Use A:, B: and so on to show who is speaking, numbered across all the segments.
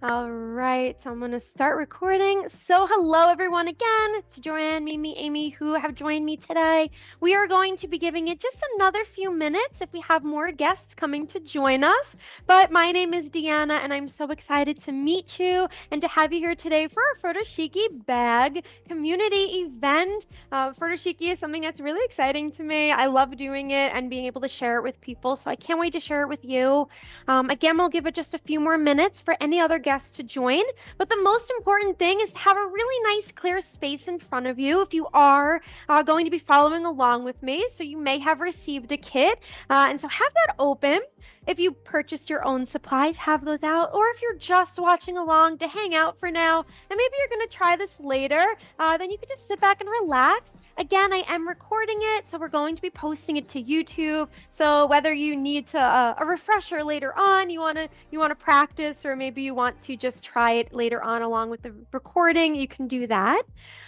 A: All right, so I'm going to start recording. So, hello everyone again. It's Joanne, Mimi, Amy who have joined me today. We are going to be giving it just another few minutes if we have more guests coming to join us. But my name is Deanna, and I'm so excited to meet you and to have you here today for our Furoshiki Bag community event. Furoshiki is something that's really exciting to me. I love doing it and being able to share it with people, so I can't wait to share it with you. Again, we'll give it just a few more minutes for any other guests to join. But the most important thing is to have a really nice, clear space in front of you if you are going to be following along with me. So you may have received a kit. And so have that open. If you purchased your own supplies, have those out. Or if you're just watching along to hang out for now, and maybe you're going to try this later, then you could just sit back and relax. Again, I am recording it, so we're going to be posting it to YouTube. So whether you need to a refresher later on, you want to practice, or maybe you want to just try it later on along with the recording, you can do that.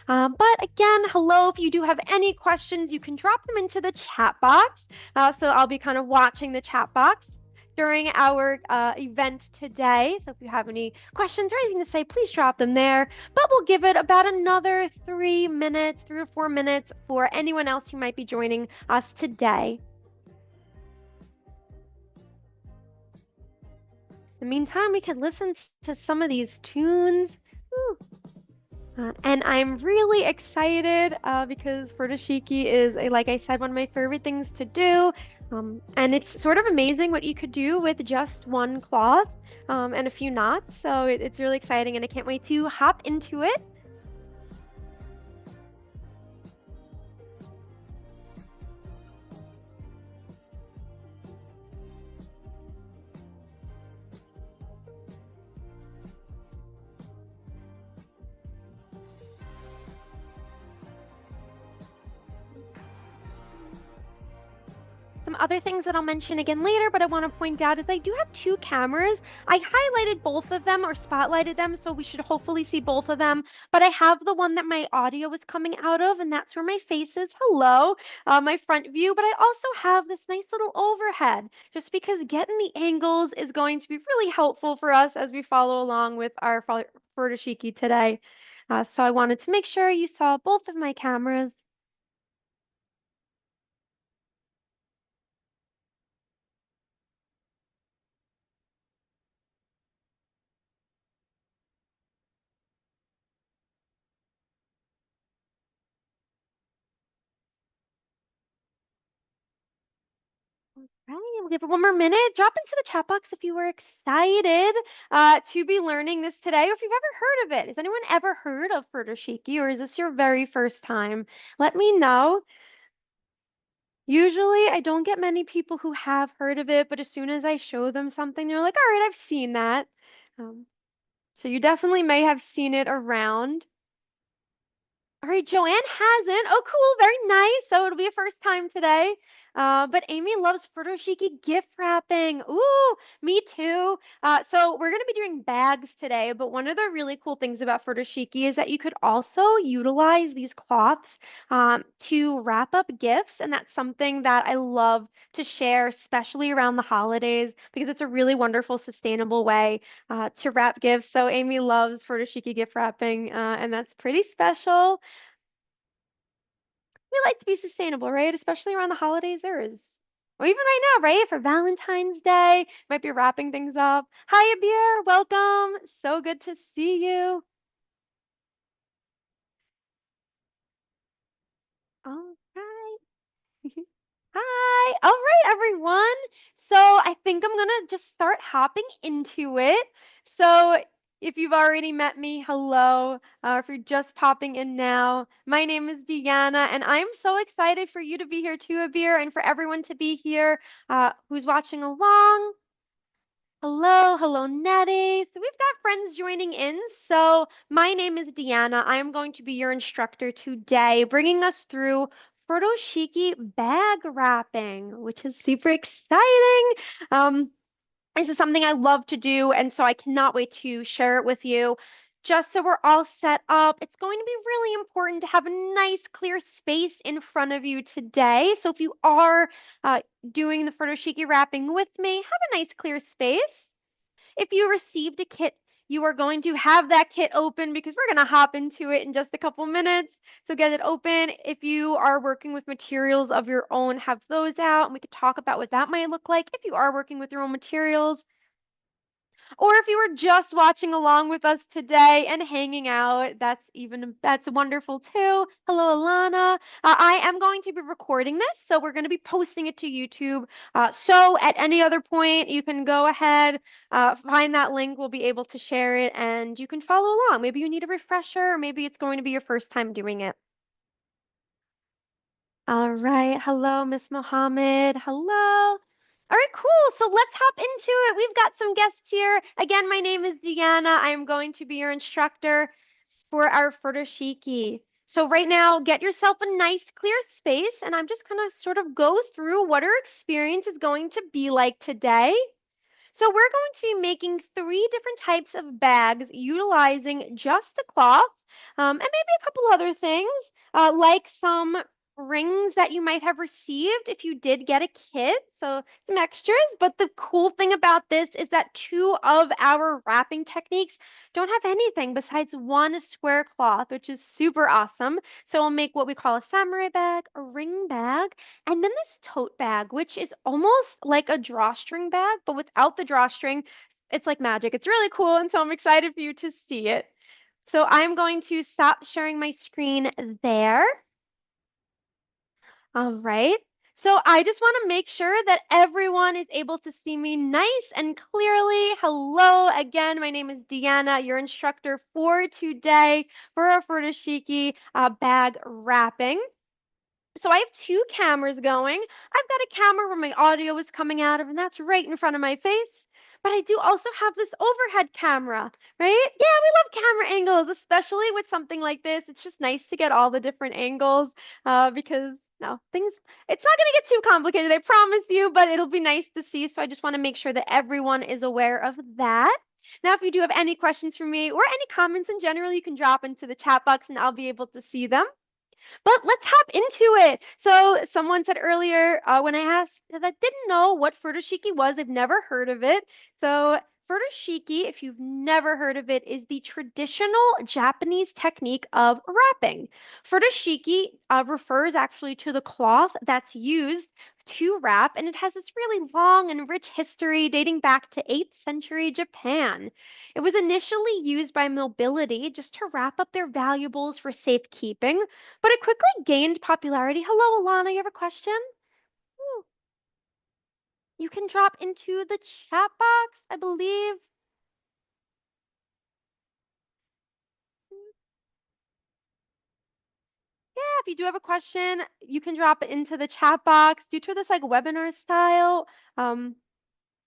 A: But again, hello. If you do have any questions, you can drop them into the chat box. So I'll be kind of watching the chat box during our event today. So if you have any questions or anything to say, please drop them there. But we'll give it about another 3 minutes, 3 or 4 minutes for anyone else who might be joining us today. In the meantime, we can listen to some of these tunes. And I'm really excited because Furoshiki is, like I said, one of my favorite things to do. And it's sort of amazing what you could do with just one cloth and a few knots. So it's really exciting, and I can't wait to hop into it. Some other things that I'll mention again later, but I want to point out is I do have 2 cameras. I highlighted both of them or spotlighted them, so we should hopefully see both of them. But I have the one that my audio is coming out of, and that's where my face is. Hello, my front view. But I also have this nice little overhead, just because getting the angles is going to be really helpful for us as we follow along with our Furoshiki today. So I wanted to make sure you saw both of my cameras. Right, we'll give it one more minute. Drop into the chat box if you were excited to be learning this today, or if you've ever heard of it. Has anyone ever heard of Furoshiki, or is this your very first time? Let me know. Usually, I don't get many people who have heard of it, but as soon as I show them something, they're like, all right, I've seen that. So you definitely may have seen it around. All right, Joanne hasn't. Oh, cool. Very nice. So it'll be a first time today. But Amy loves Furoshiki gift wrapping. Ooh, me too. So we're going to be doing bags today. But one of the really cool things about Furoshiki is that you could also utilize these cloths to wrap up gifts. And that's something that I love to share, especially around the holidays, because it's a really wonderful, sustainable way to wrap gifts. So Amy loves Furoshiki gift wrapping, and that's pretty special. We like to be sustainable, right? Especially around the holidays. There is, or even right now, right? For Valentine's Day, might be wrapping things up. Hi, Abir. Welcome. So good to see you. All right. Hi. All right, everyone. So I think I'm gonna just start hopping into it. So if you've already met me, hello. If you're just popping in now, my name is Deanna, and I'm so excited for you to be here too, Abir, and for everyone to be here who's watching along. Hello, hello, Nettie. So we've got friends joining in. So my name is Deanna. I am going to be your instructor today, bringing us through Furoshiki bag wrapping, which is super exciting. Um, this is something I love to do, and so I cannot wait to share it with you. just so we're all set up, it's going to be really important to have a nice clear space in front of you today. So if you are doing the Furoshiki wrapping with me, have a nice clear space. If you received a kit, you are going to have that kit open because we're going to hop into it in just a couple minutes. So get it open. If you are working with materials of your own, have those out, and we could talk about what that might look like if you are working with your own materials. Or if you were just watching along with us today and hanging out, that's wonderful too. Hello, Alana. I am going to be recording this, so we're going to be posting it to YouTube. So at any other point, you can go ahead, find that link. We'll be able to share it, and you can follow along. Maybe you need a refresher, or maybe it's going to be your first time doing it. All right. Hello, Miss Mohammed. Hello. All right, cool. So let's hop into it. We've got some guests here. Again, my name is Deanna. I am going to be your instructor for our Furoshiki. So right now, get yourself a nice clear space, and I'm just going to sort of go through what our experience is going to be like today. So we're going to be making 3 different types of bags utilizing just a cloth, and maybe a couple other things, like some rings that you might have received if you did get a kit, so some extras. But the cool thing about this is that 2 of our wrapping techniques don't have anything besides one square cloth, which is super awesome. So we'll make what we call a samurai bag, a ring bag, and then this tote bag, which is almost like a drawstring bag, but without the drawstring. It's like magic. It's really cool, and so I'm excited for you to see it. So I'm going to stop sharing my screen there. All right. So I just want to make sure that everyone is able to see me nice and clearly. Hello again. My name is Deanna, your instructor for today for our Furoshiki bag wrapping. So I have 2 cameras going. I've got a camera where my audio is coming out of, and that's right in front of my face. But I do also have this overhead camera, right? Yeah, we love camera angles, especially with something like this. It's just nice to get all the different angles because no, it's not going to get too complicated, I promise you, but it'll be nice to see. So I just want to make sure that everyone is aware of that. Now, if you do have any questions for me or any comments in general, you can drop into the chat box and I'll be able to see them. But let's hop into it. So someone said earlier when I asked that didn't know what furoshiki was, I've never heard of it. So furoshiki, if you've never heard of it, is the traditional Japanese technique of wrapping. Furoshiki refers actually to the cloth that's used to wrap, and it has this really long and rich history dating back to 8th century Japan. It was initially used by nobility just to wrap up their valuables for safekeeping, but it quickly gained popularity. Hello, Alana, you have a question? Ooh, you can drop into the chat box, I believe. Yeah, if you do have a question, you can drop it into the chat box. Do to this like webinar style, and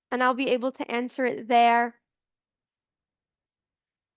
A: I'll be able to answer it there.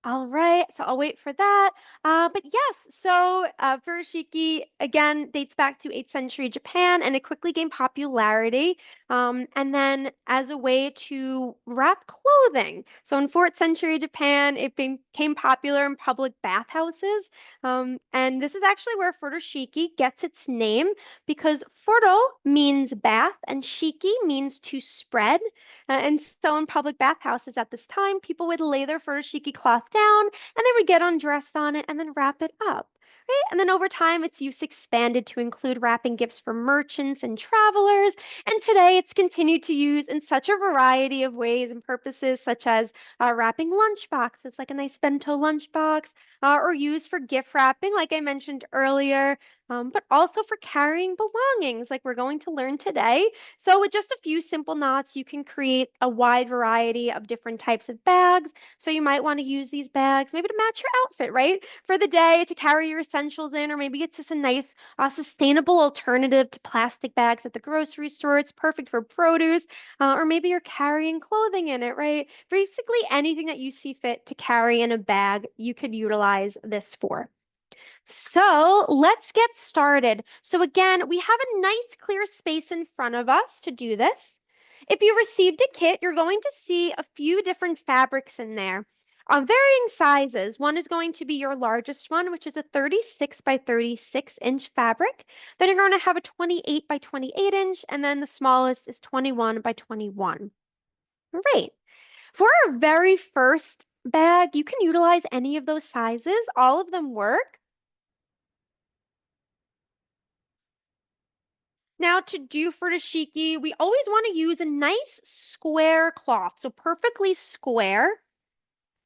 A: All right, so I'll wait for that. But yes, so furoshiki again dates back to 8th century Japan, and it quickly gained popularity. And then as a way to wrap clothing. So in 4th century Japan, it became popular in public bathhouses. And this is actually where furoshiki gets its name because furo means bath and shiki means to spread. And so in public bathhouses at this time, people would lay their furoshiki cloth down and they would get undressed on it and then wrap it up. Right? And then over time, its use expanded to include wrapping gifts for merchants and travelers. And today, it's continued to use in such a variety of ways and purposes, such as wrapping lunch boxes, like a nice bento lunchbox, or used for gift wrapping, like I mentioned earlier, but also for carrying belongings, like we're going to learn today. So with just a few simple knots, you can create a wide variety of different types of bags. So you might want to use these bags maybe to match your outfit, right? For the day to carry your essentials in, or maybe it's just a nice sustainable alternative to plastic bags at the grocery store. It's perfect for produce, or maybe you're carrying clothing in it, right? Basically anything that you see fit to carry in a bag, you could utilize this for. So let's get started. So again, we have a nice clear space in front of us to do this. If you received a kit, you're going to see a few different fabrics in there. Varying sizes. One is going to be your largest one, which is a 36 by 36 inch fabric. Then you're going to have a 28 by 28 inch, and then the smallest is 21 by 21. All right. For our very first bag, you can utilize any of those sizes. All of them work. Now to do furoshiki, we always want to use a nice square cloth, so perfectly square.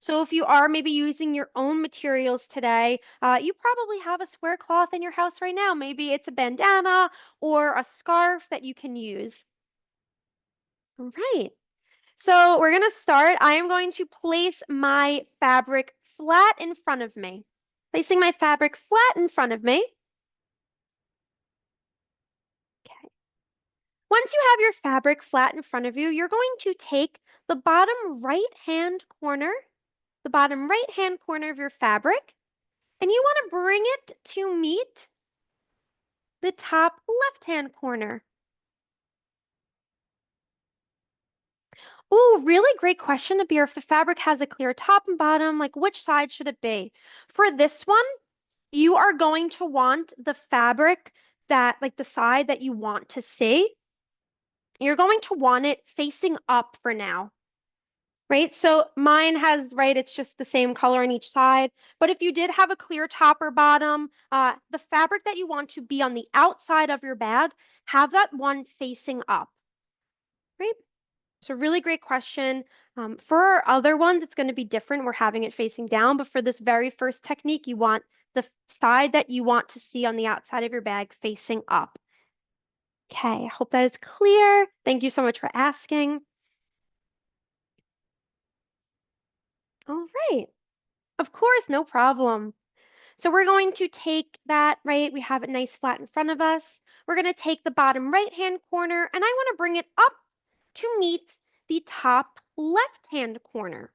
A: So if you are maybe using your own materials today, you probably have a square cloth in your house right now. Maybe it's a bandana or a scarf that you can use. All right. So we're going to start. I am going to place my fabric flat in front of me. Placing my fabric flat in front of me. Okay. Once you have your fabric flat in front of you, you're going to take the bottom right hand corner of your fabric, and you want to bring it to meet the top left-hand corner. Ooh, really great question, Abir. If the fabric has a clear top and bottom, like which side should it be? For this one, you are going to want the fabric that, like the side that you want to see. You're going to want it facing up for now, right? So mine has, right, it's just the same color on each side. But if you did have a clear top or bottom, the fabric that you want to be on the outside of your bag, have that one facing up, right? So really great question. For our other ones, it's going to be different. We're having it facing down, but for this very first technique, you want the side that you want to see on the outside of your bag facing up. Okay, I hope that is clear. Thank you so much for asking. All right. Of course, no problem. So we're going to take that, right? We have it nice flat in front of us. We're going to take the bottom right-hand corner, and I want to bring it up to meet the top left-hand corner.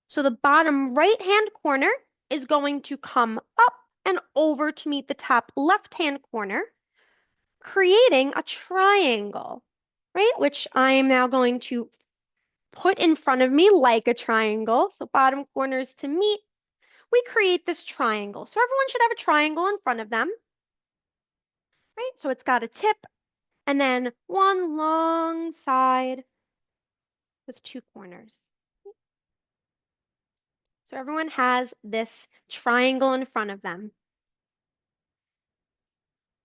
A: So the bottom right-hand corner is going to come up and over to meet the top left-hand corner, creating a triangle, right? Which I am now going to put in front of me like a triangle. So bottom corners to meet, we create this triangle. So everyone should have a triangle in front of them, right? So it's got a tip and then one long side with two corners. So everyone has this triangle in front of them.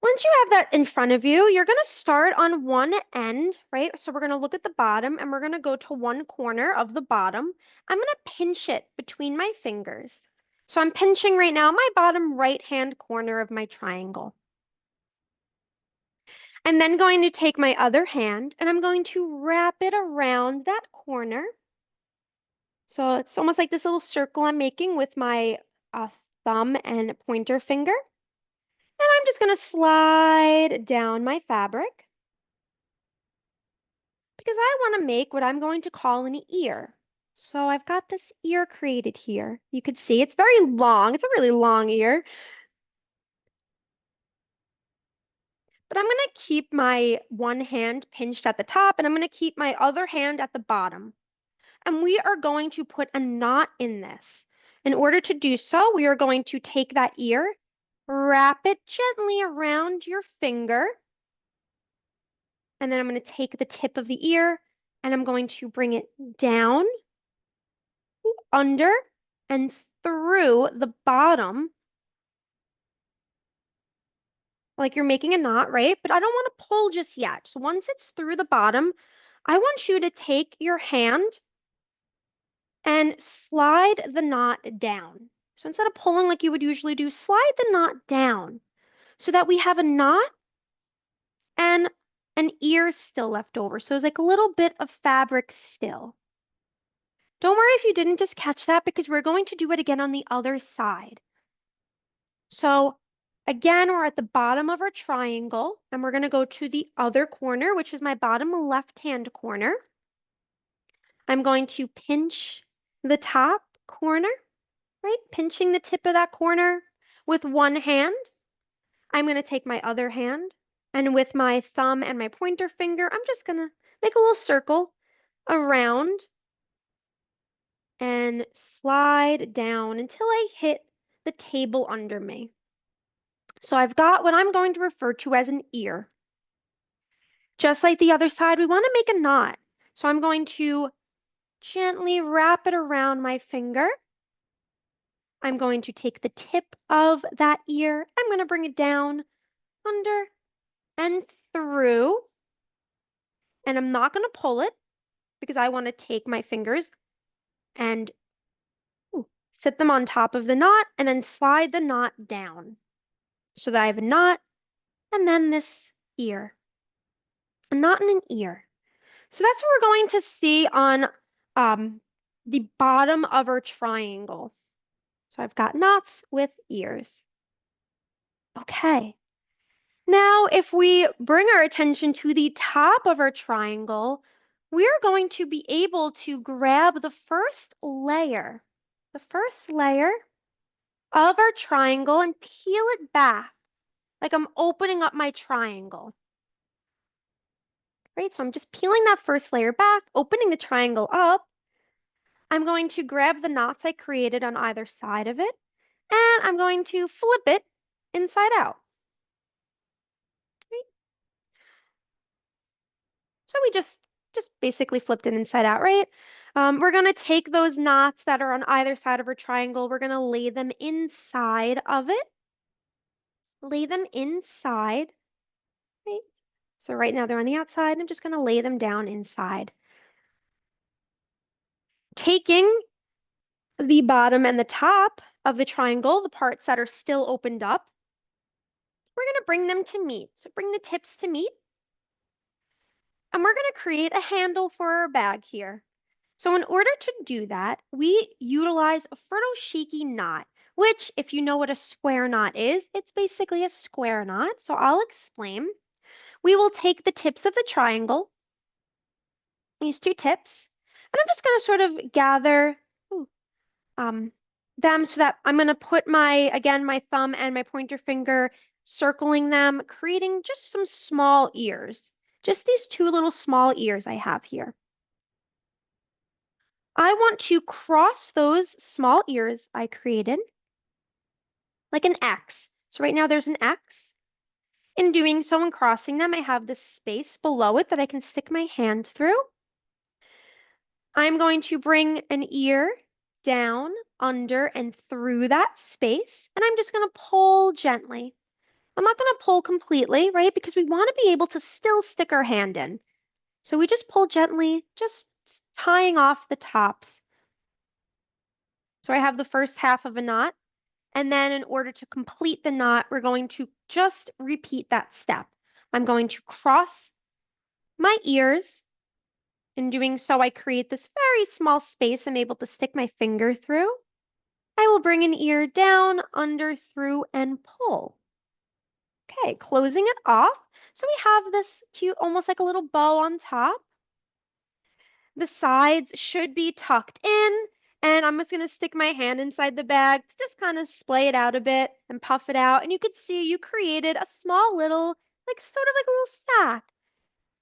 A: Once you have that in front of you, you're going to start on one end, right? So we're going to look at the bottom and we're going to go to one corner of the bottom. I'm going to pinch it between my fingers. So I'm pinching right now my bottom right-hand corner of my triangle. I'm then going to take my other hand and I'm going to wrap it around that corner. So it's almost like this little circle I'm making with my thumb and pointer finger. And I'm just going to slide down my fabric because I want to make what I'm going to call an ear. So I've got this ear created here. You could see it's very long. It's a really long ear. But I'm going to keep my one hand pinched at the top and I'm going to keep my other hand at the bottom. And we are going to put a knot in this. In order to do so, we are going to take that ear, wrap it gently around your finger, and then I'm going to take the tip of the ear and I'm going to bring it down, under, and through the bottom, like you're making a knot, right? But I don't want to pull just yet. So once it's through the bottom, I want you to take your hand and slide the knot down. So instead of pulling like you would usually do, slide the knot down so that we have a knot and an ear still left over. So it's like a little bit of fabric still. Don't worry if you didn't just catch that because we're going to do it again on the other side. So again, we're at the bottom of our triangle and we're going to go to the other corner, which is my bottom left-hand corner. I'm going to pinch the top corner, right? Pinching the tip of that corner with one hand. I'm going to take my other hand and with my thumb and my pointer finger, I'm just going to make a little circle around and slide down until I hit the table under me. So I've got what I'm going to refer to as an ear. Just like the other side, we want to make a knot. So I'm going to gently wrap it around my finger. I'm going to take the tip of that ear. I'm going to bring it down, under, and through. And I'm not going to pull it because I want to take my fingers and sit them on top of the knot and then slide the knot down so that I have a knot and then this ear. A knot and an ear. So that's what we're going to see on the bottom of our triangle. So I've got knots with ears. Okay. Now, if we bring our attention to the top of our triangle, we're going to be able to grab the first layer of our triangle and peel it back like I'm opening up my triangle. Right, so I'm just peeling that first layer back, opening the triangle up. I'm going to grab the knots I created on either side of it, and I'm going to flip it inside out. Right? So we just basically flipped it inside out, right? We're going to take those knots that are on either side of our triangle. We're going to lay them inside of it. Lay them inside, right? So right now they're on the outside. I'm just going to lay them down inside. Taking the bottom and the top of the triangle, the parts that are still opened up, we're going to bring them to meet. So bring the tips to meet. And we're going to create a handle for our bag here. So in order to do that, we utilize a furoshiki knot, which if you know what a square knot is, it's basically a square knot. So I'll explain. We will take the tips of the triangle, these two tips, and I'm just going to sort of gather them so that I'm going to put my thumb and my pointer finger circling them, creating just some small ears. Just these two little small ears I have here. I want to cross those small ears I created like an X. So right now there's an X. In doing so and crossing them, I have this space below it that I can stick my hand through. I'm going to bring an ear down, under, and through that space, and I'm just going to pull gently. I'm not going to pull completely, right? Because we want to be able to still stick our hand in. So we just pull gently, just tying off the tops. So I have the first half of a knot. And then in order to complete the knot, we're going to just repeat that step. I'm going to cross my ears. In doing so, I create this very small space I'm able to stick my finger through. I will bring an ear down, under, through, and pull. Okay, closing it off. So we have this cute, almost like a little bow on top. The sides should be tucked in, and I'm just going to stick my hand inside the bag to just kind of splay it out a bit and puff it out. And you could see you created a small little, like sort of like a little sack.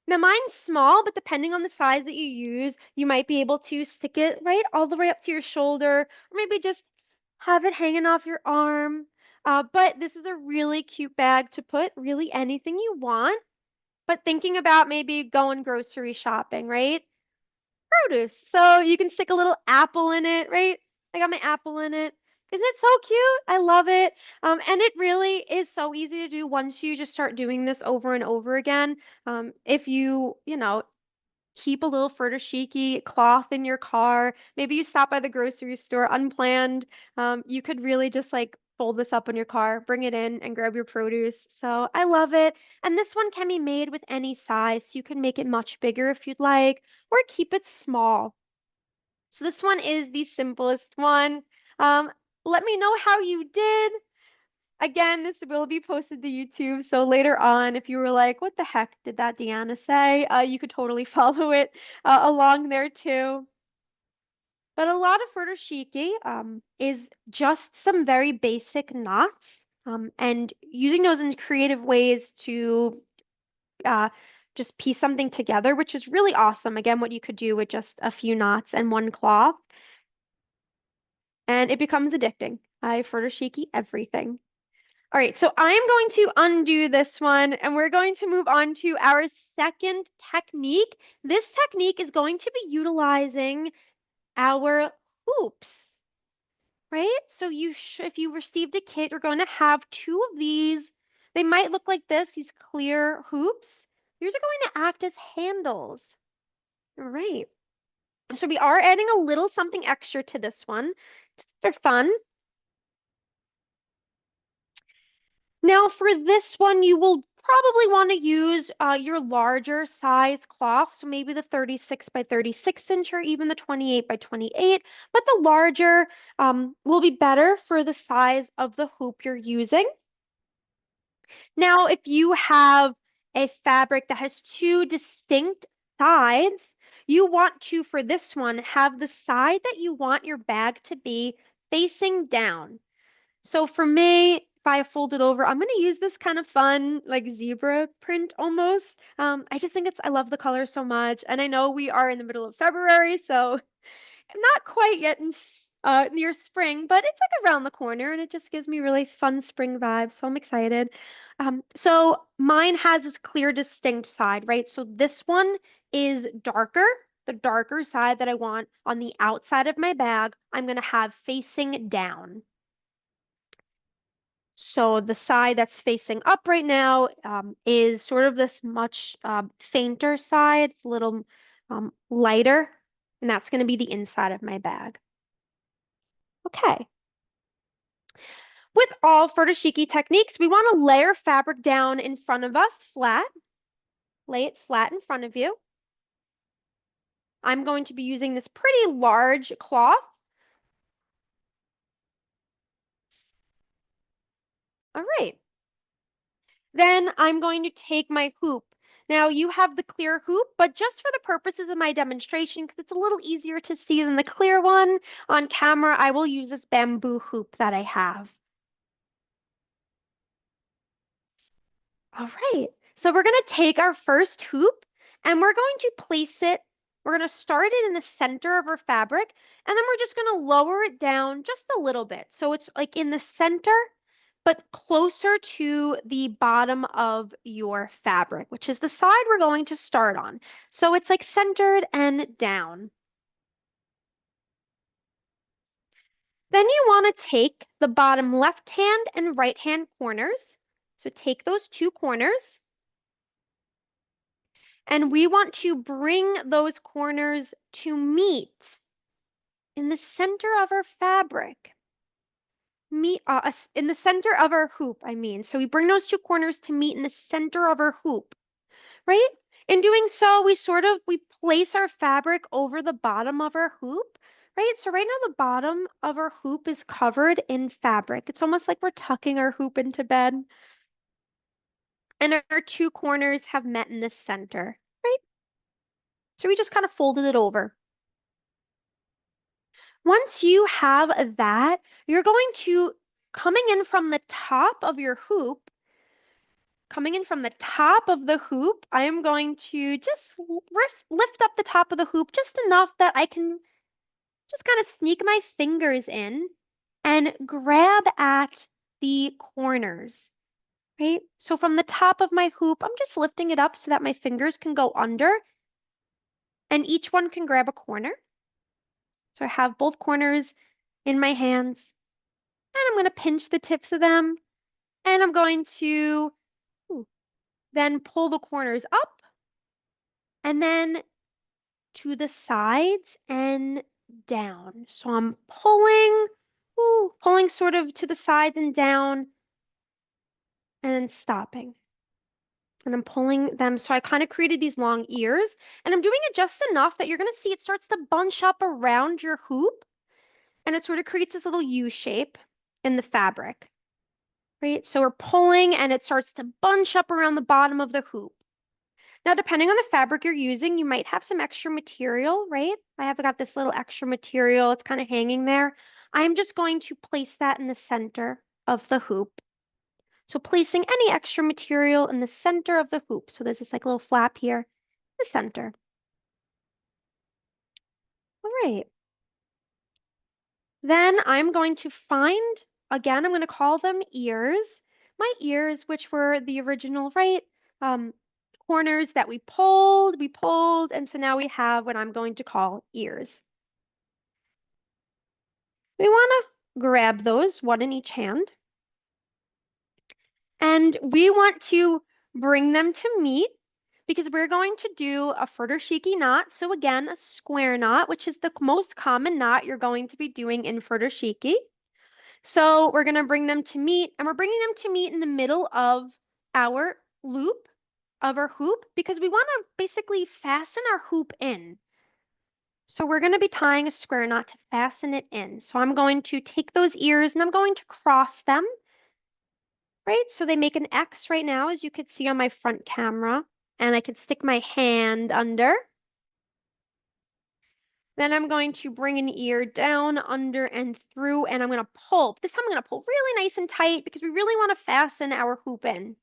A: Now mine's small, but depending on the size that you use, you might be able to stick it right all the way up to your shoulder, or maybe just have it hanging off your arm. But this is a really cute bag to put really anything you want. But thinking about maybe going grocery shopping, right? Produce. So you can stick a little apple in it, right? I got my apple in it. Isn't it so cute? I love it. And it really is so easy to do once you just start doing this over and over again. If you keep a little furoshiki cloth in your car, maybe you stop by the grocery store unplanned, you could really just like fold this up in your car, bring it in and grab your produce. So I love it. And this one can be made with any size. So you can make it much bigger if you'd like, or keep it small. So this one is the simplest one. Let me know how you did. Again, this will be posted to YouTube. So later on, if you were like, what the heck did that Deanna say? You could totally follow it along there too. But a lot of furoshiki is just some very basic knots and using those in creative ways to just piece something together, which is really awesome. Again, what you could do with just a few knots and one cloth. and it becomes addicting. I furoshiki everything. All right, so I'm going to undo this one and we're going to move on to our second technique. This technique is going to be utilizing our hoops, right? So if you received a kit, you're going to have two of these. They might look like this, these clear hoops. These are going to act as handles. All right. So we are adding a little something extra to this one just for fun. Now for this one, you will probably want to use your larger size cloth. So maybe the 36 by 36 inch or even the 28 by 28, but the larger will be better for the size of the hoop you're using. Now, if you have a fabric that has two distinct sides, you want to, for this one, have the side that you want your bag to be facing down. So for me, if I fold it over, I'm going to use this kind of fun, like zebra print almost. I just think I love the color so much. And I know we are in the middle of February, so not quite yet near spring, but it's like around the corner and it just gives me really fun spring vibes. So I'm excited. So mine has this clear, distinct side, right? So this one is darker. The darker side that I want on the outside of my bag, I'm going to have facing down. So the side that's facing up right now is sort of this much fainter side. It's a little lighter, and that's going to be the inside of my bag. Okay. With all furoshiki techniques, we want to layer fabric down in front of us flat. Lay it flat in front of you. I'm going to be using this pretty large cloth. All right. Then I'm going to take my hoop. Now you have the clear hoop, but just for the purposes of my demonstration, because it's a little easier to see than the clear one on camera, I will use this bamboo hoop that I have. All right, so we're gonna take our first hoop and we're going to place it, we're gonna start it in the center of our fabric, and then we're just gonna lower it down just a little bit. So it's like in the center, but closer to the bottom of your fabric, which is the side we're going to start on. So it's like centered and down. Then you want to take the bottom left hand and right hand corners. So take those two corners, and we want to bring those corners to meet in the center of our fabric. Meet in the center of our hoop, I mean. So we bring those two corners to meet in the center of our hoop, right? In doing so, we place our fabric over the bottom of our hoop, right? So right now the bottom of our hoop is covered in fabric. It's almost like we're tucking our hoop into bed. And our two corners have met in the center, right? So we just kind of folded it over. Once you have that, you're going to, coming in from the top of your hoop, coming in from the top of the hoop, I am going to just lift up the top of the hoop just enough that I can just kind of sneak my fingers in and grab at the corners, right? So from the top of my hoop, I'm just lifting it up so that my fingers can go under and each one can grab a corner. So I have both corners in my hands and I'm going to pinch the tips of them and I'm going to then pull the corners up and then to the sides and down. So I'm pulling sort of to the sides and down and then stopping. And I'm pulling them. So I kind of created these long ears and I'm doing it just enough that you're going to see it starts to bunch up around your hoop and it sort of creates this little U shape in the fabric, right? So we're pulling and it starts to bunch up around the bottom of the hoop. Now, depending on the fabric you're using, you might have some extra material, right? I have got this little extra material. It's kind of hanging there. I'm just going to place that in the center of the hoop. So placing any extra material in the center of the hoop. So there's this like little flap here, the center. All right. Then I'm going to find, again, I'm going to call them ears. My ears, which were the original, right? Um, Corners that we pulled, and so now we have what I'm going to call ears. We want to grab those, one in each hand, and we want to bring them to meet because we're going to do a furoshiki knot. So again, a square knot, which is the most common knot you're going to be doing in furoshiki. So we're going to bring them to meet, and we're bringing them to meet in the middle of our loop of our hoop because we want to basically fasten our hoop in. So we're going to be tying a square knot to fasten it in. So I'm going to take those ears and I'm going to cross them, right? So they make an X right now, as you could see on my front camera, and I could stick my hand under. Then I'm going to bring an ear down, under, and through, and I'm going to pull. This time I'm going to pull really nice and tight because we really want to fasten our hoop in.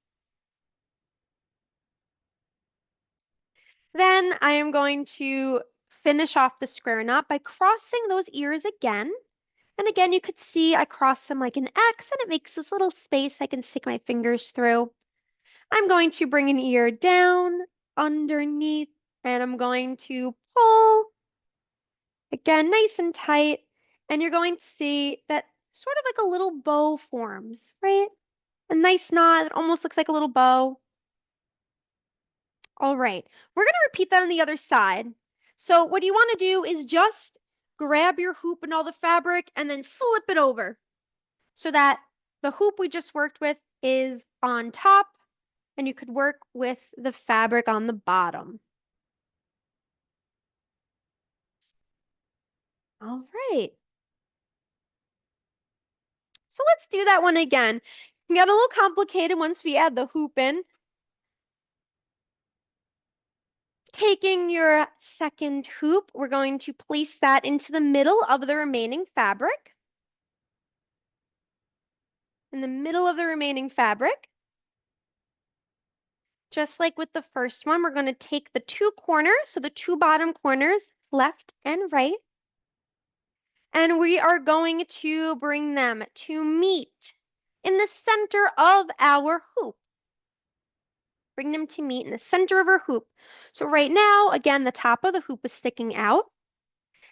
A: Then I am going to finish off the square knot by crossing those ears again. And again, you could see I cross them like an X and it makes this little space I can stick my fingers through. I'm going to bring an ear down underneath and I'm going to pull again, nice and tight. And you're going to see that sort of like a little bow forms, right? A nice knot that almost looks like a little bow. All right, we're going to repeat that on the other side. So what you want to do is just grab your hoop and all the fabric and then flip it over so that the hoop we just worked with is on top and you could work with the fabric on the bottom. All right. So let's do that one again. It can get a little complicated once we add the hoop in. Taking your second hoop, we're going to place that into the middle of the remaining fabric. In the middle of the remaining fabric. Just like with the first one, we're going to take the two corners, so the two bottom corners, left and right, and we are going to bring them to meet in the center of our hoop. Bring them to meet in the center of our hoop. So right now, again, the top of the hoop is sticking out,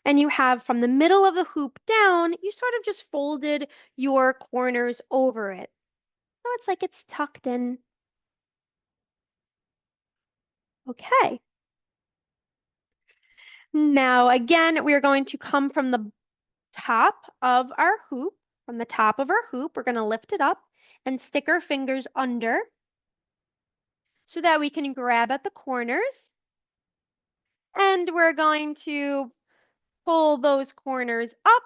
A: and you have from the middle of the hoop down, you sort of just folded your corners over it. So it's like it's tucked in. Okay. Now, again, we are going to come from the top of our hoop, from the top of our hoop, we're going to lift it up and stick our fingers under so that we can grab at the corners. And we're going to pull those corners up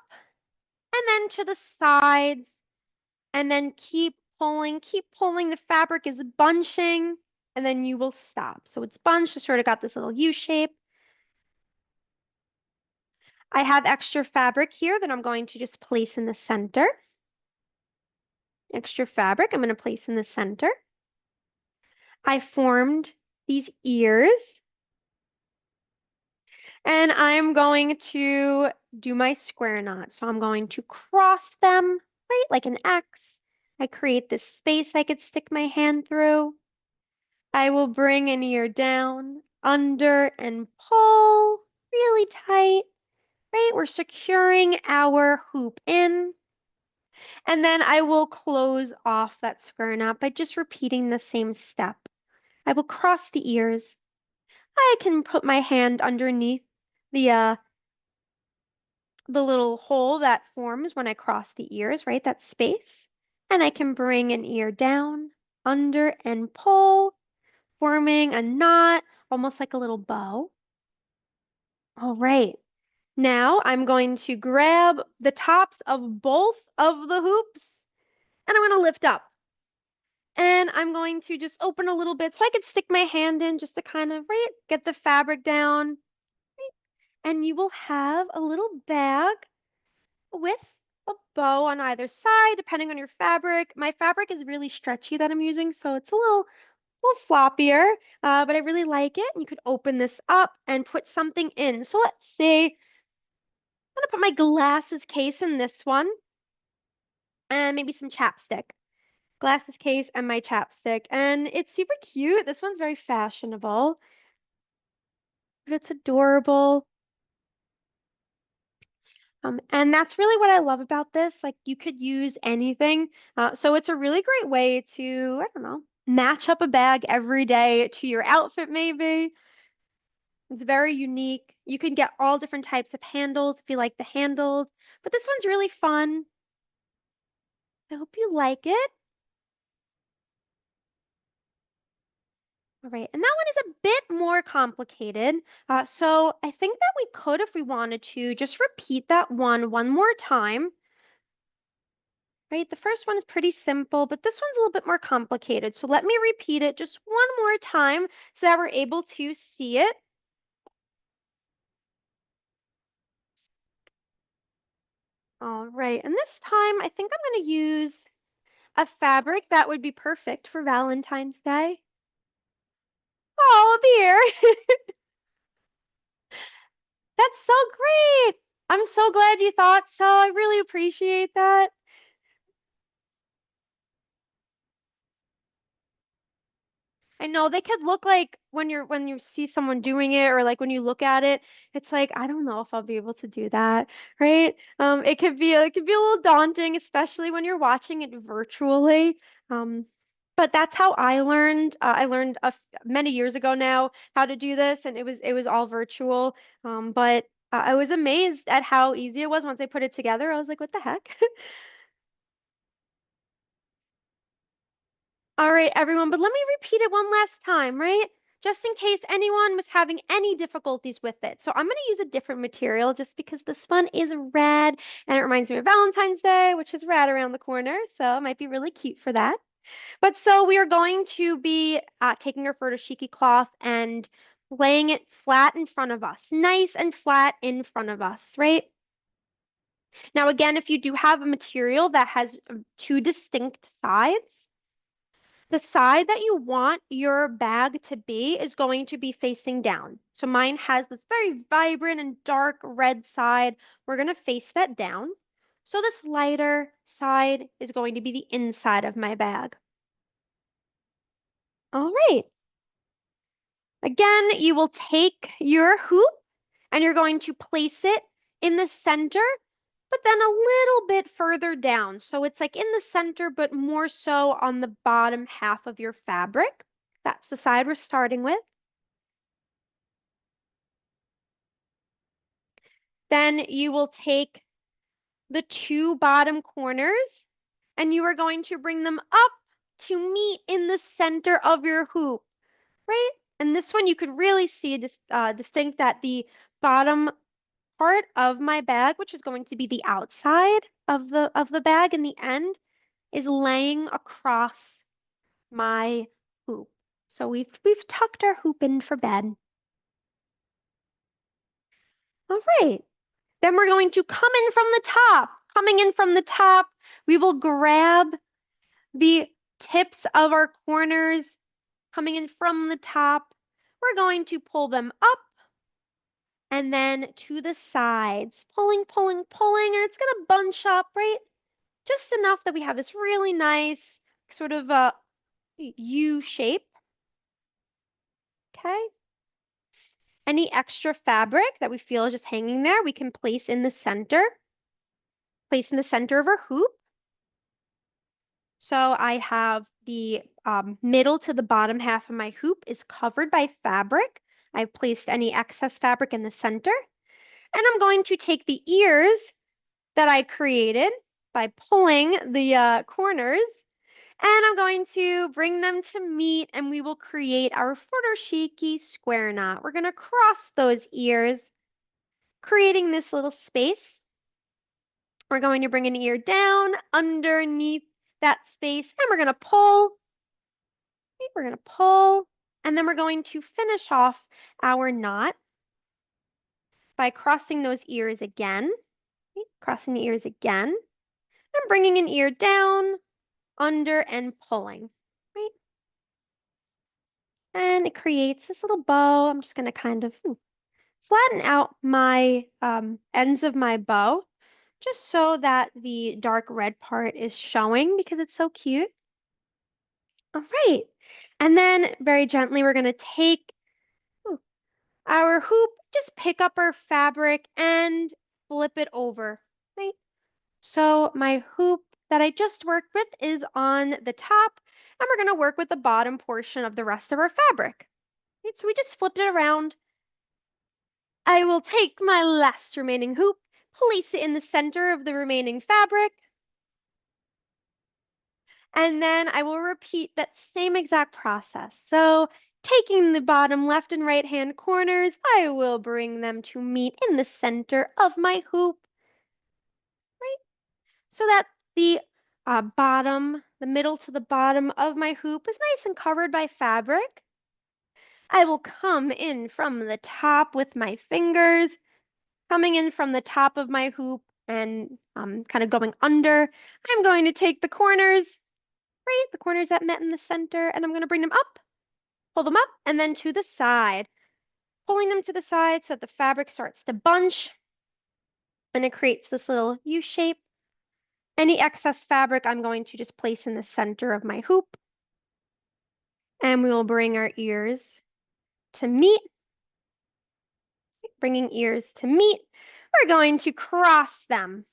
A: and then to the sides and then keep pulling. The fabric is bunching and then you will stop. So it's bunched, it's sort of got this little U shape. I have extra fabric here that I'm going to just place in the center. Extra fabric I'm going to place in the center. I formed these ears and I'm going to do my square knot. So I'm going to cross them, right, like an X. I create this space I could stick my hand through. I will bring an ear down, under, and pull really tight, right? We're securing our hoop in. And then I will close off that square knot by just repeating the same step. I will cross the ears. I can put my hand underneath the little hole that forms when I cross the ears, right? That space. And I can bring an ear down, under, and pull, forming a knot, almost like a little bow. All right. Now I'm going to grab the tops of both of the hoops and I'm going to lift up. And I'm going to just open a little bit so I could stick my hand in just to kind of, right, get the fabric down. And you will have a little bag with a bow on either side, depending on your fabric. My fabric is really stretchy that I'm using, so it's a little floppier, but I really like it. And you could open this up and put something in. So let's say gonna put my glasses case in this one and maybe some chapstick. Glasses case and my chapstick. And it's super cute. This one's very fashionable, but it's adorable. And that's really what I love about this. Like you could use anything. So it's a really great way to, I don't know, match up a bag every day to your outfit, maybe. It's very unique. You can get all different types of handles if you like the handles, but this one's really fun. I hope you like it. All right, and that one is a bit more complicated. So I think that we could, if we wanted to, just repeat that one more time. Right, the first one is pretty simple, but this one's a little bit more complicated. So let me repeat it just one more time so that we're able to see it. All right, and this time I think I'm going to use a fabric that would be perfect for Valentine's Day. Oh, dear. That's so great. I'm so glad you thought so. I really appreciate that. I know they could look like when you see someone doing it or like when you look at it, it's like I don't know if I'll be able to do that, right? It could be a little daunting, especially when you're watching it virtually. Um, but that's how I learned. I learned many years ago now how to do this, and it was all virtual. But I was amazed at how easy it was once I put it together. I was like, what the heck? All right, everyone, but let me repeat it one last time, right? Just in case anyone was having any difficulties with it. So I'm going to use a different material just because this one is red and it reminds me of Valentine's Day, which is right around the corner. So it might be really cute for that. But so we are going to be taking our furoshiki cloth and laying it flat in front of us, nice and flat in front of us, right? Now, again, if you do have a material that has two distinct sides, the side that you want your bag to be is going to be facing down. So mine has this very vibrant and dark red side. We're going to face that down. So this lighter side is going to be the inside of my bag. All right. Again, you will take your hoop and you're going to place it in the center, but then a little bit further down. So it's like in the center, but more so on the bottom half of your fabric. That's the side we're starting with. Then you will take the two bottom corners and you are going to bring them up to meet in the center of your hoop, right? And this one you could really see distinct that the bottom part of my bag, which is going to be the outside of the bag in the end, is laying across my hoop. So we've tucked our hoop in for bed. All right. Then we're going to come in from the top. Coming in from the top, we will grab the tips of our corners. Coming in from the top, we're going to pull them up and then to the sides, pulling, pulling, pulling, and it's going to bunch up, right? Just enough that we have this really nice sort of U shape. Okay. Any extra fabric that we feel is just hanging there, we can place in the center. Place in the center of our hoop. So I have the middle to the bottom half of my hoop is covered by fabric. I've placed any excess fabric in the center. And I'm going to take the ears that I created by pulling the corners, and I'm going to bring them to meet, and we will create our furoshiki square knot. We're going to cross those ears, creating this little space. We're going to bring an ear down underneath that space, and we're going to pull. We're going to pull, and then we're going to finish off our knot by crossing those ears again. Crossing the ears again, and bringing an ear down, under, and pulling. Right? And it creates this little bow. I'm just going to kind of flatten out my ends of my bow just so that the dark red part is showing because it's so cute. All right. And then very gently, we're going to take our hoop, just pick up our fabric and flip it over, right? So my hoop that I just worked with is on the top, and we're going to work with the bottom portion of the rest of our fabric. Right? So we just flipped it around. I will take my last remaining hoop, place it in the center of the remaining fabric, and then I will repeat that same exact process. So taking the bottom left and right hand corners, I will bring them to meet in the center of my hoop, right? So that the the middle to the bottom of my hoop is nice and covered by fabric. I will come in from the top with my fingers, coming in from the top of my hoop and kind of going under. I'm going to take the corners, right? The corners that met in the center, and I'm going to bring them up, pull them up, and then to the side. Pulling them to the side so that the fabric starts to bunch, and it creates this little U shape. Any excess fabric I'm going to just place in the center of my hoop. And we will bring our ears to meet. Bringing ears to meet. We're going to cross them.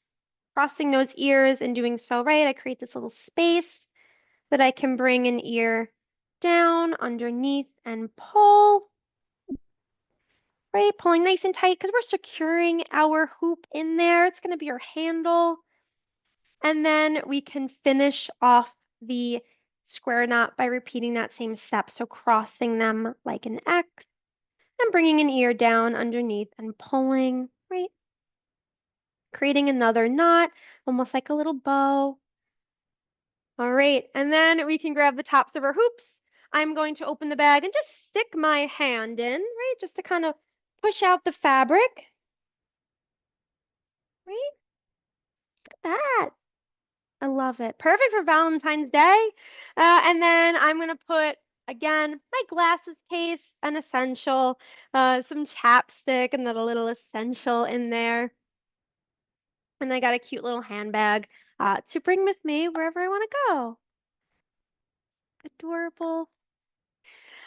A: Crossing those ears and doing so right, I create this little space that I can bring an ear down underneath and pull. Right, pulling nice and tight because we're securing our hoop in there. It's going to be our handle. And then we can finish off the square knot by repeating that same step. So crossing them like an X and bringing an ear down underneath and pulling, right? Creating another knot, almost like a little bow. All right, and then we can grab the tops of our hoops. I'm going to open the bag and just stick my hand in, right? Just to kind of push out the fabric, right? Look at that. I love it. Perfect for Valentine's Day. And then I'm going to put, again, my glasses case, an essential, some chapstick, another little essential in there. And I got a cute little handbag to bring with me wherever I want to go. Adorable.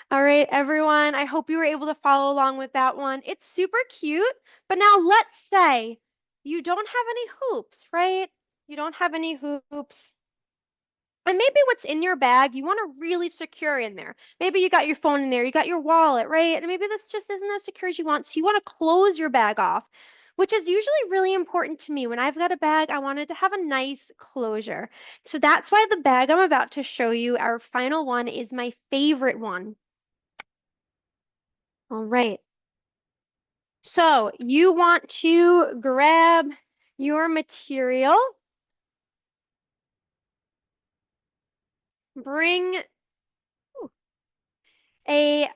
A: All right, everyone. I hope you were able to follow along with that one. It's super cute. But now let's say you don't have any hoops, right? You don't have any hoops. And maybe what's in your bag, you want to really secure in there. Maybe you got your phone in there, you got your wallet, right? And maybe this just isn't as secure as you want. So you want to close your bag off, which is usually really important to me. When I've got a bag, I want it to have a nice closure. So that's why the bag I'm about to show you, our final one, is my favorite one. All right. So you want to grab your material, bring a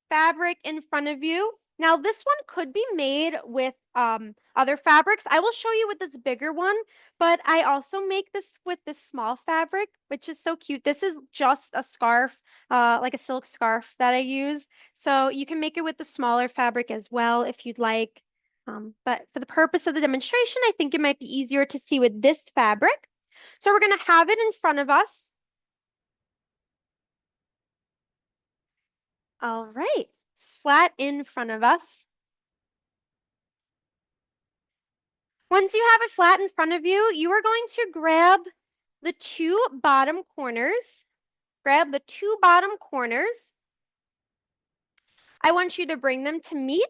A: fabric in front of you. Now this one could be made with other fabrics. I will show you with this bigger one, but I also make this with this small fabric, which is so cute. This is just a scarf, like a silk scarf that I use. So you can make it with the smaller fabric as well if you'd like. But for the purpose of the demonstration, I think it might be easier to see with this fabric. So we're going to have it in front of us. All right, it's flat in front of us. Once you have it flat in front of you, you are going to grab the two bottom corners. Grab the two bottom corners. I want you to bring them to meet.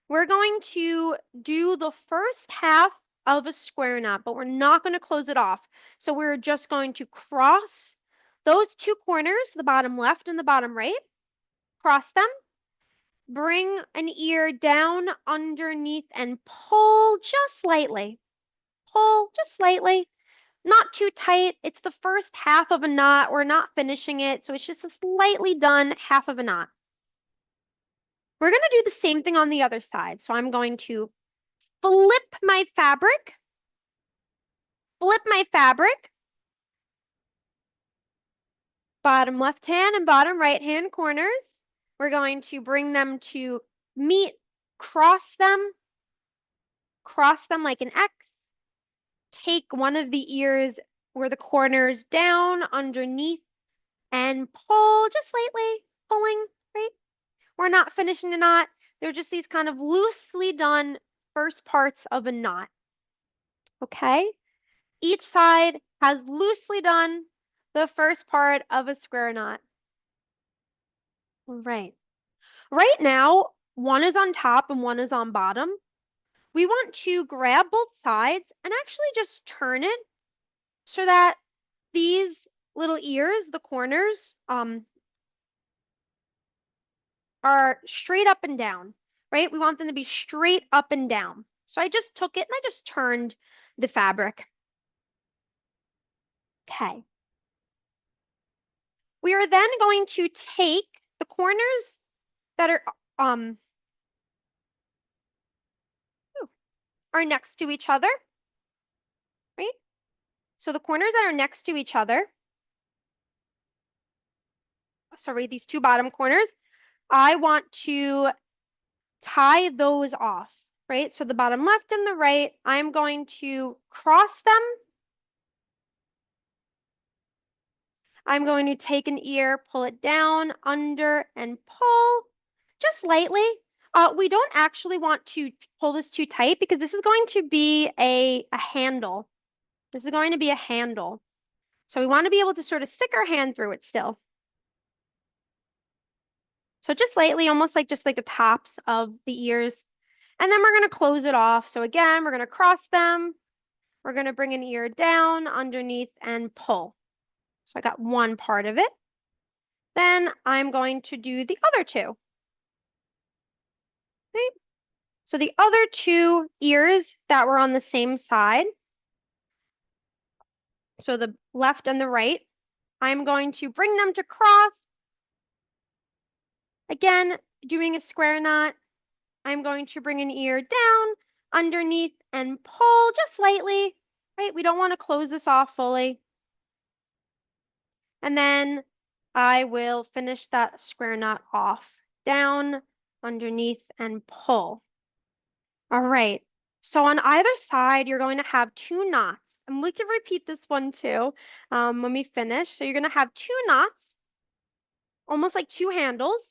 A: We're going to do the first half of a square knot, but we're not going to close it off. So we're just going to cross those two corners, the bottom left and the bottom right. Cross them. Bring an ear down underneath and pull just slightly. Pull just slightly. Not too tight. It's the first half of a knot. We're not finishing it. So it's just a slightly done half of a knot. We're going to do the same thing on the other side. So I'm going to flip my fabric, bottom left hand and bottom right hand corners. We're going to bring them to meet cross them like an X. Take one of the ears where the corners down underneath and pull just slightly, pulling, right? We're not finishing the knot. They're just these kind of loosely done first parts of a knot. Okay? Each side has loosely done the first part of a square knot. Right. Right now, one is on top and one is on bottom. We want to grab both sides and actually just turn it so that these little ears, the corners, are straight up and down, right? We want them to be straight up and down. So I just took it and I just turned the fabric. Okay. We are then going to take the corners that are next to each other, right? So the corners that are next to each other, sorry, these two bottom corners, I want to tie those off, right? So the bottom left and the right, I'm going to cross them. I'm going to take an ear, pull it down, under, and pull just lightly. We don't actually want to pull this too tight because this is going to be a handle. This is going to be a handle. So we want to be able to sort of stick our hand through it still. So just lightly, almost like just like the tops of the ears. And then we're going to close it off. So again, we're going to cross them. We're going to bring an ear down, underneath, and pull. So I got one part of it. Then I'm going to do the other two. Right? So the other two ears that were on the same side, so the left and the right, I'm going to bring them to cross. Again, doing a square knot. I'm going to bring an ear down, underneath, and pull just slightly, right? We don't want to close this off fully. And then I will finish that square knot off. Down, underneath, and pull. All right. So on either side, you're going to have two knots. And we can repeat this one too when we finish. So you're going to have two knots, almost like two handles.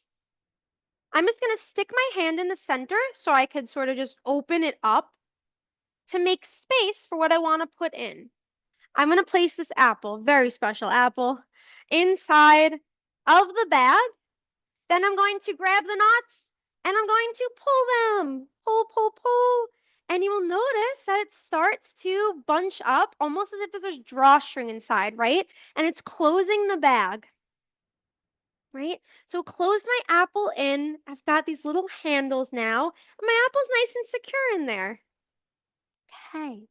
A: I'm just going to stick my hand in the center so I could sort of just open it up to make space for what I want to put in. I'm going to place this apple, very special apple, inside of the bag. Then I'm going to grab the knots and I'm going to pull them. Pull, pull, pull. And you will notice that it starts to bunch up almost as if there's a drawstring inside, right? And it's closing the bag, right? So close my apple in. I've got these little handles now. And my apple's nice and secure in there. Okay.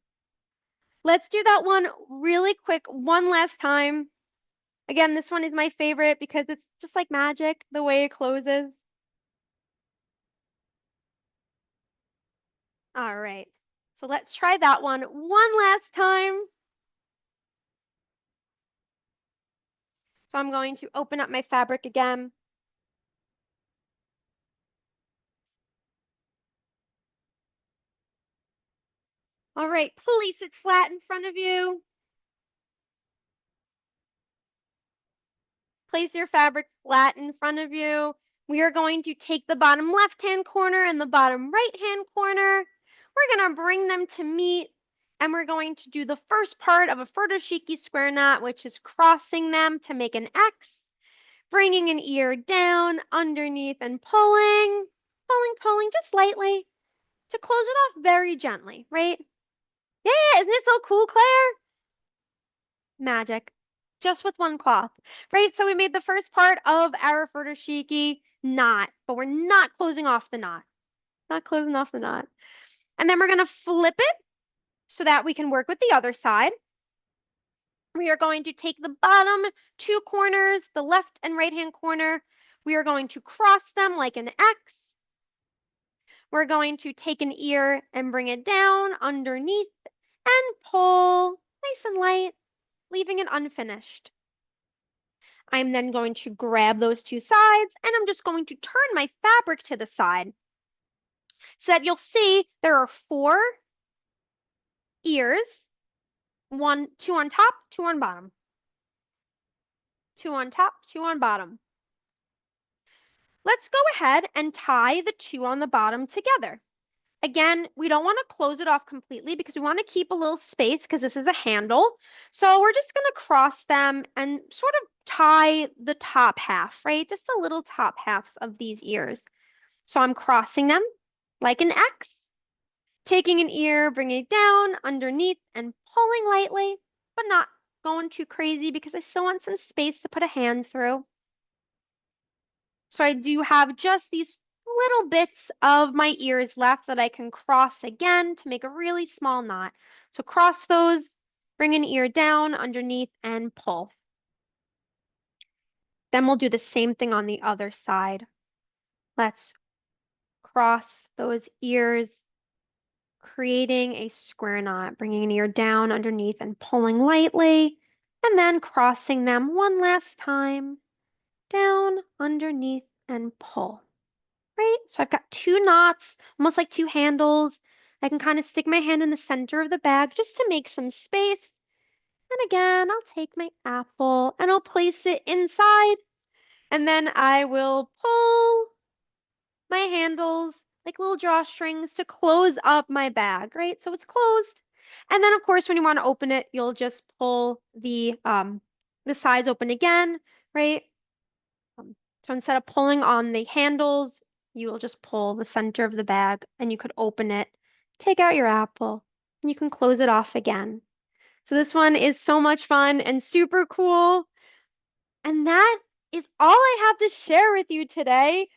A: Let's do that one really quick one last time. Again, this one is my favorite because it's just like magic, the way it closes. All right. So let's try that one last time. So I'm going to open up my fabric again. All right, place it flat in front of you. Place your fabric flat in front of you. We are going to take the bottom left-hand corner and the bottom right-hand corner. We're going to bring them to meet, and we're going to do the first part of a Furoshiki square knot, which is crossing them to make an X, bringing an ear down, underneath, and pulling, pulling, pulling just lightly to close it off very gently, right? Yeah, isn't it so cool, Claire? Magic. Just with one cloth, right? So we made the first part of our Furoshiki knot, but we're not closing off the knot. Not closing off the knot. And then we're going to flip it so that we can work with the other side. We are going to take the bottom two corners, the left and right hand corner. We are going to cross them like an X. We're going to take an ear and bring it down underneath and pull nice and light, leaving it unfinished. I'm then going to grab those two sides and I'm just going to turn my fabric to the side. so that you'll see there are 4 ears, two on top, two on bottom, two on top, two on bottom. Let's go ahead and tie the two on the bottom together. Again, we don't want to close it off completely because we want to keep a little space because this is a handle. So we're just going to cross them and sort of tie the top half, right? Just the little top halves of these ears. So I'm crossing them like an X, taking an ear, bringing it down underneath and pulling lightly, but not going too crazy because I still want some space to put a hand through. So I do have just these little bits of my ears left that I can cross again to make a really small knot. So cross those, bring an ear down underneath and pull. Then we'll do the same thing on the other side. Let's cross those ears, creating a square knot, bringing an ear down underneath and pulling lightly, and then crossing them one last time, down, underneath, and pull. Right? So I've got 2 knots, almost like 2 handles. I can kind of stick my hand in the center of the bag just to make some space. And again, I'll take my apple and I'll place it inside. And then I will pull my handles like little drawstrings to close up my bag, right? So it's closed. And then of course, when you want to open it, you'll just pull the sides open again, right? So instead of pulling on the handles, you will just pull the center of the bag and you could open it, take out your apple, and you can close it off again. So this one is so much fun and super cool. And that is all I have to share with you today.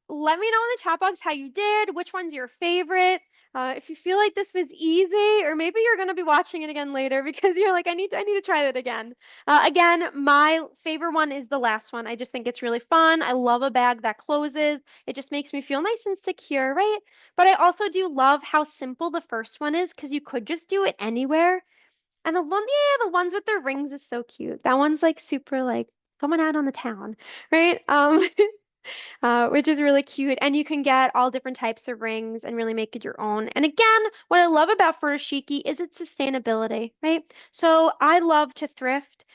A: Let me know in the chat box how you did, which one's your favorite. If you feel like this was easy, or maybe you're gonna be watching it again later because you're like, I need to try that again. Again, my favorite one is the last one. I just think it's really fun. I love a bag that closes. It just makes me feel nice and secure, right? But I also do love how simple the first one is because you could just do it anywhere. And the ones with the rings is so cute. That one's like super like going out on the town, right? Which is really cute. And you can get all different types of rings and really make it your own. And again, what I love about Furoshiki is its sustainability, right? So I love to thrift.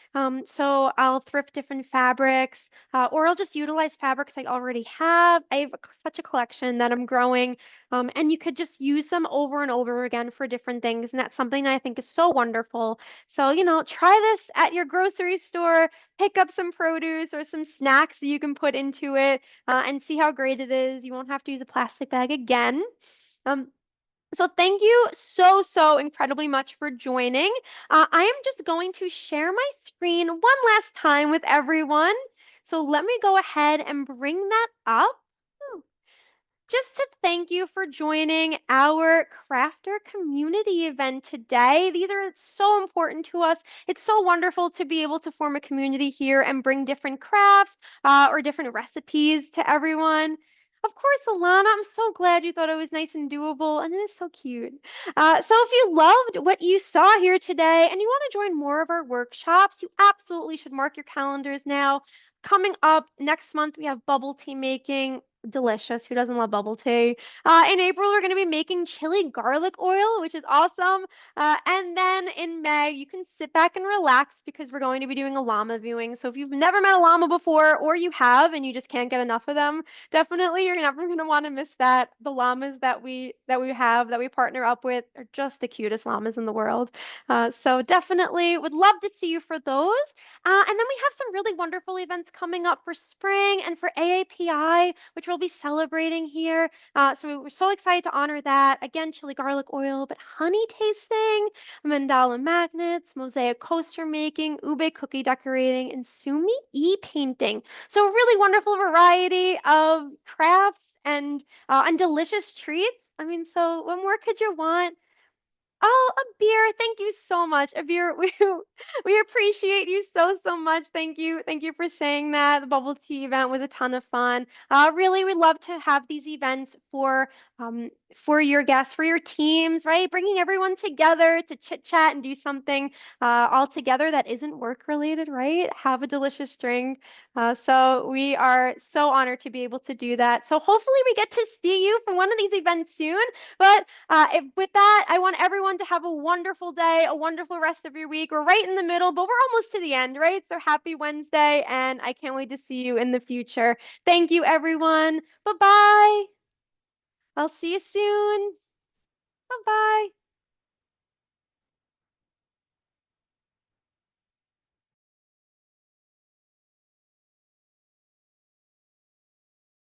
A: So I'll thrift different fabrics, or I'll just utilize fabrics I already have. I have such a collection that I'm growing, and you could just use them over and over again for different things. And that's something that I think is so wonderful. So, try this at your grocery store, pick up some produce or some snacks that you can put into it, and see how great it is. You won't have to use a plastic bag again. So thank you so, so incredibly much for joining. I am just going to share my screen one last time with everyone. So let me go ahead and bring that up just to thank you for joining our crafter community event today. These are so important to us. It's so wonderful to be able to form a community here and bring different crafts or different recipes to everyone. Of course, Alana, I'm so glad you thought it was nice and doable, and it is so cute. So if you loved what you saw here today and you want to join more of our workshops, you absolutely should mark your calendars now. Coming up next month, we have bubble tea making. Delicious. Who doesn't love bubble tea? In April, we're going to be making chili garlic oil, which is awesome. And then in May, you can sit back and relax because we're going to be doing a llama viewing. So if you've never met a llama before, or you have and you just can't get enough of them, definitely you're never going to want to miss that. The llamas that we have that we partner up with are just the cutest llamas in the world. So definitely would love to see you for those. And then we have some really wonderful events coming up for spring and for AAPI, which we'll be celebrating here. So we're so excited to honor that. Again, chili garlic oil, but honey tasting, mandala magnets, mosaic coaster making, ube cookie decorating, and sumi e-painting. So a really wonderful variety of crafts and delicious treats. I mean, so what more could you want? Oh, a beer. Thank you so much. A beer. We appreciate you so much. Thank you. Thank you for saying that. The bubble tea event was a ton of fun. Really, we love to have these events for your guests, for your teams, right? Bringing everyone together to chit chat and do something all together that isn't work related, right? Have a delicious drink. So we are so honored to be able to do that. So hopefully we get to see you for one of these events soon. But with that, I want everyone to have a wonderful day, a wonderful rest of your week. We're right in the middle, but we're almost to the end, right? So happy Wednesday, and I can't wait to see you in the future. Thank you, everyone. Bye bye. I'll see you soon.